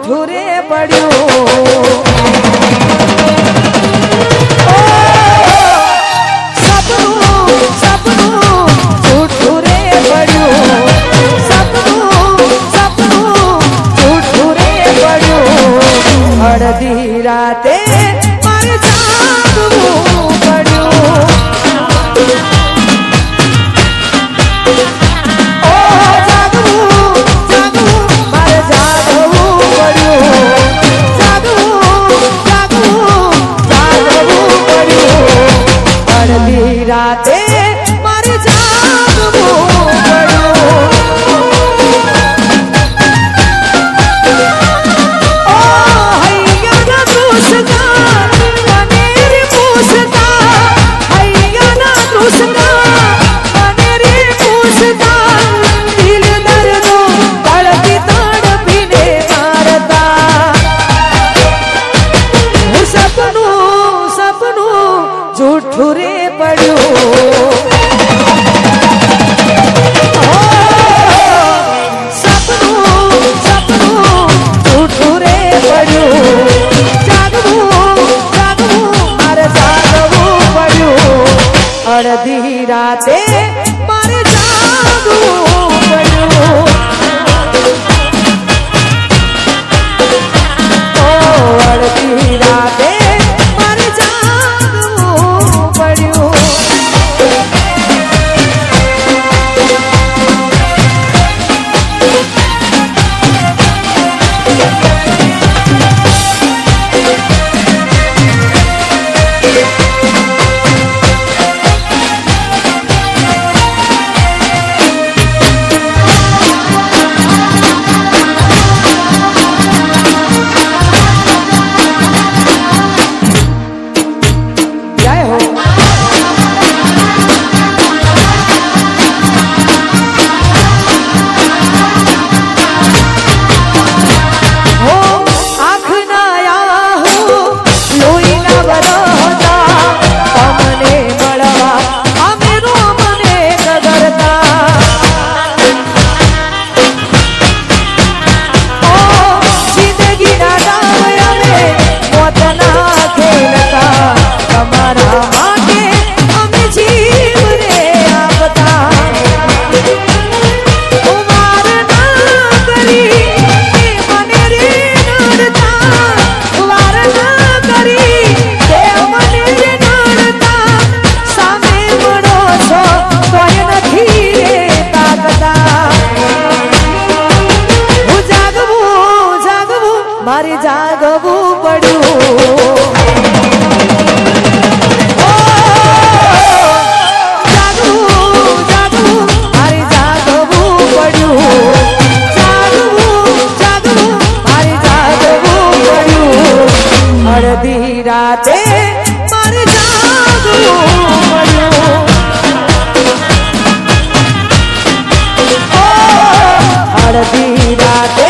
જૂઠું રે પડ્યું અડધી રાતે મારે જાગવું પડ્યું ઓ જાગવું જાગવું મારે જાગવું પડ્યું જાગવું જાગવું જાગવું પડ્યું અડધી રાતે મારે જાગવું પડ્યું જૂઠું રે પડ્યું સપનું સપનું જૂઠું રે પડ્યું જાગવું જાગવું મારે જાગવું પડ્યું અડધી રાતે મારે જાગવું પડ્યું અડધી રાતે મારે જાગવું પડ્યું જાગવું જાગવું મારે જાગવું પડ્યું જાગવું જાગવું મારે જાગવું પડ્યું અડધી રાતે મારે જાગવું પડ્યું અડધી રાતે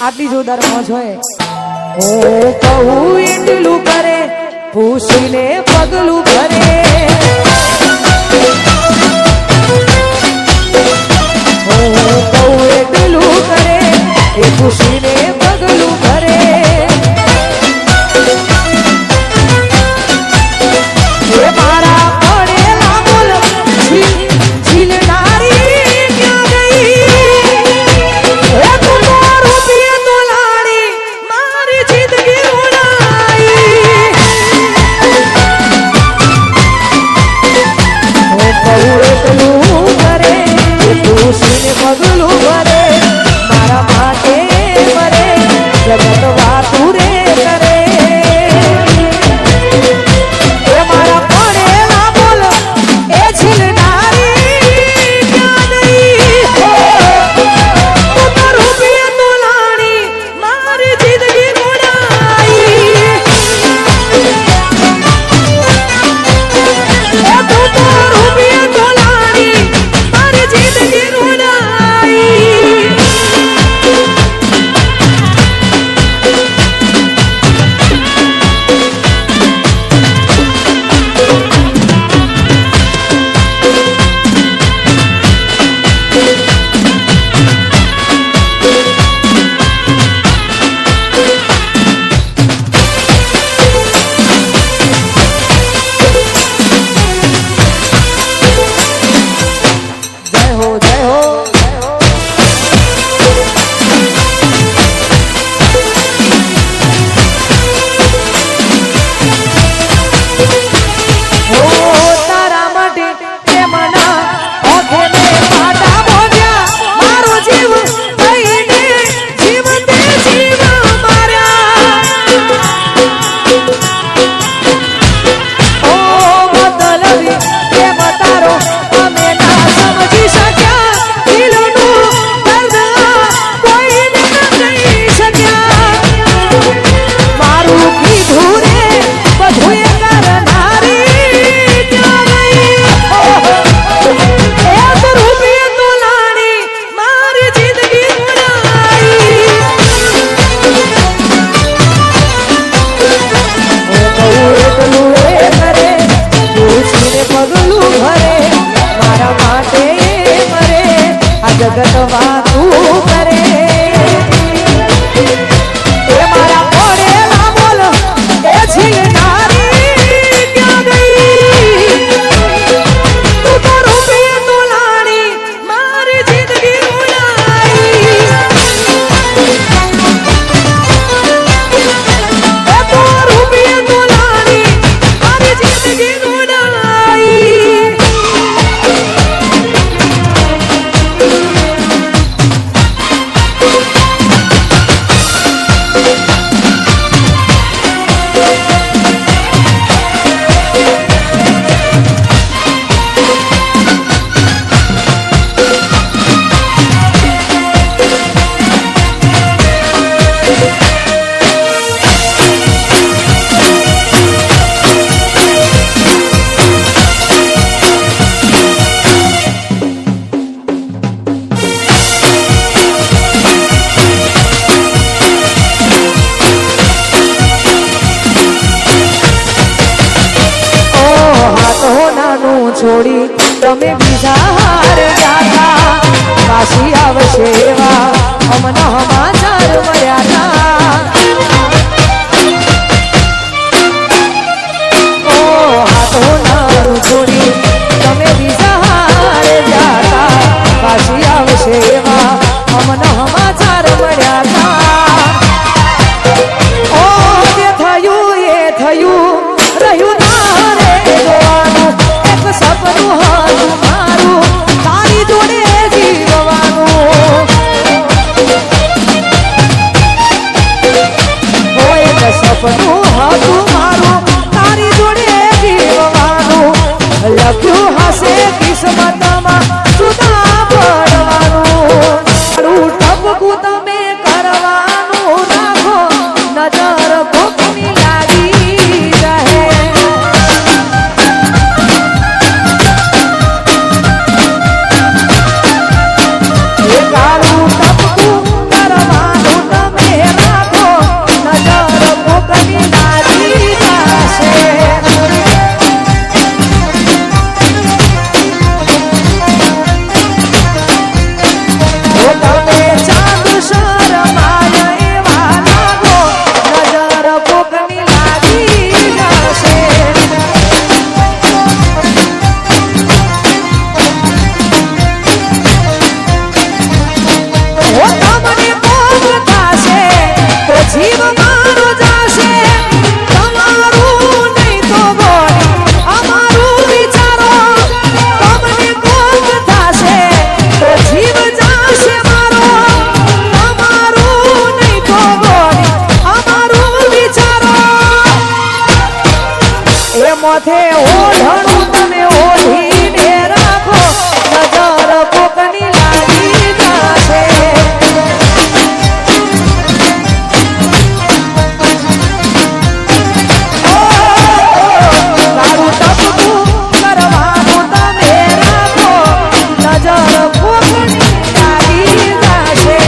આટલી જોરદાર મોજ હોય હું કહું એટલું કરે પૂછીને પગલું ભરે હું કહું એટલું કરે એ પૂછીને પગલું ભરે એ મારા પડેલા બોલ ઝીલનારી ક્યાં ગઈ પગલું ભરે મારા માટે છોડી તમે બીજા હારે જાતા પાછી આવશે એવા અમને સમાચાર મળ્યા ઓ હાથો નારું છોડી તમે બીજા હારે જાતા પાછી આવશે એવા અમને સમાચાર મળ્યા ઓ જે થયું એ થયું રહ્યું ના રે જોવાનું એક સપનું હતું મારું તારી જોડે જીવવાનું ઓ એક સપનું હતું મારું તારી જોડે જીવવાનું લખ્યું હશે કિસ્મતમાં સુધા પડવાનું તારું ટપકું તમે કરવાનું રાખો નજર ભૂખની લાગી રહે એ તારું ટપકું કરવાનું તમે રાખો નજર ભૂખની લાગી જશે માથે ઓઢણું તમે ઓઢીને રાખો નજર કોકની લાગી જશે તારું ટપકું કરવાનું તમે રાખો નજર કોકની લાગી જશે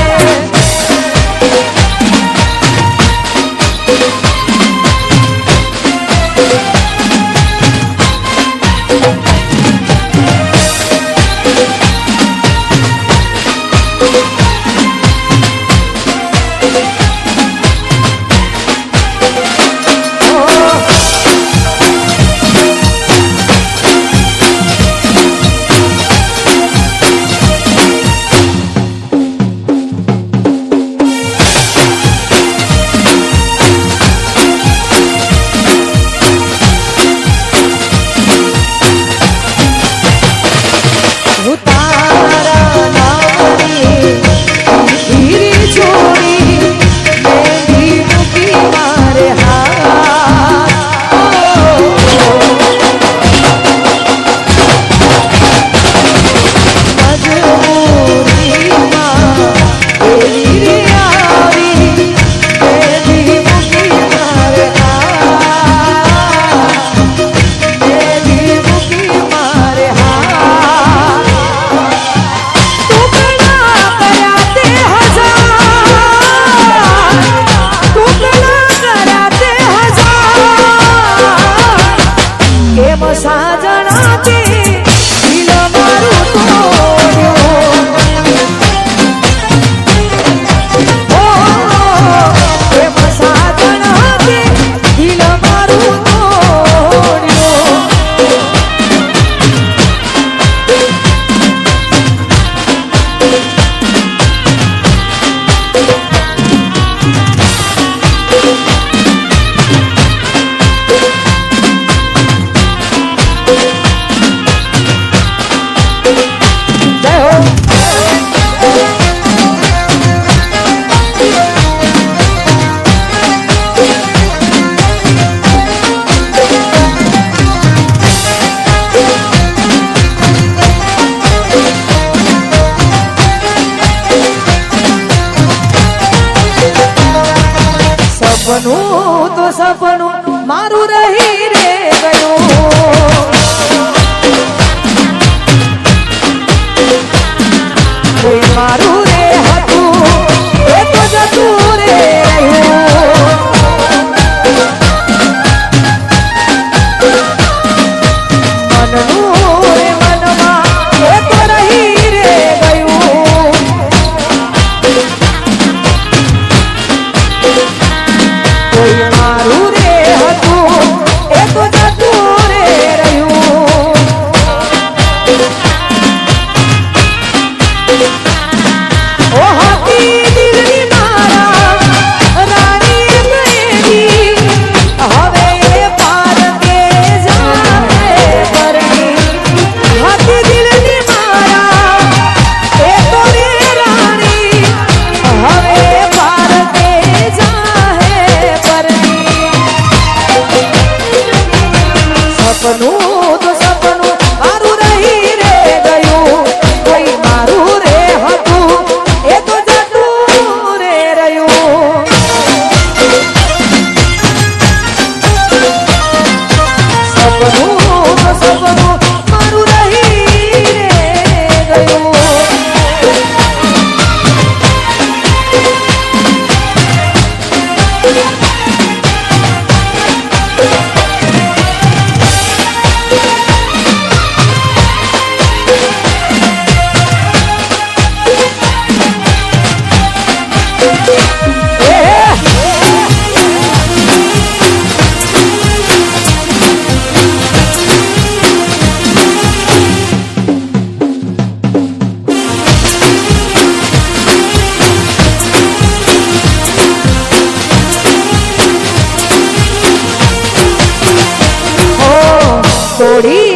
સપનું તો સપનું મારું રહી રે ગયું મારું રે હતું એ તો જતું રે રહ્યું મનનું સપનું તો સપનું મારું રહી રે ગયું કોઈ મારું રે હતું એ તો જતું રે રહ્યું સપનું તો સપનું મારું રહી રે ગયું થોડી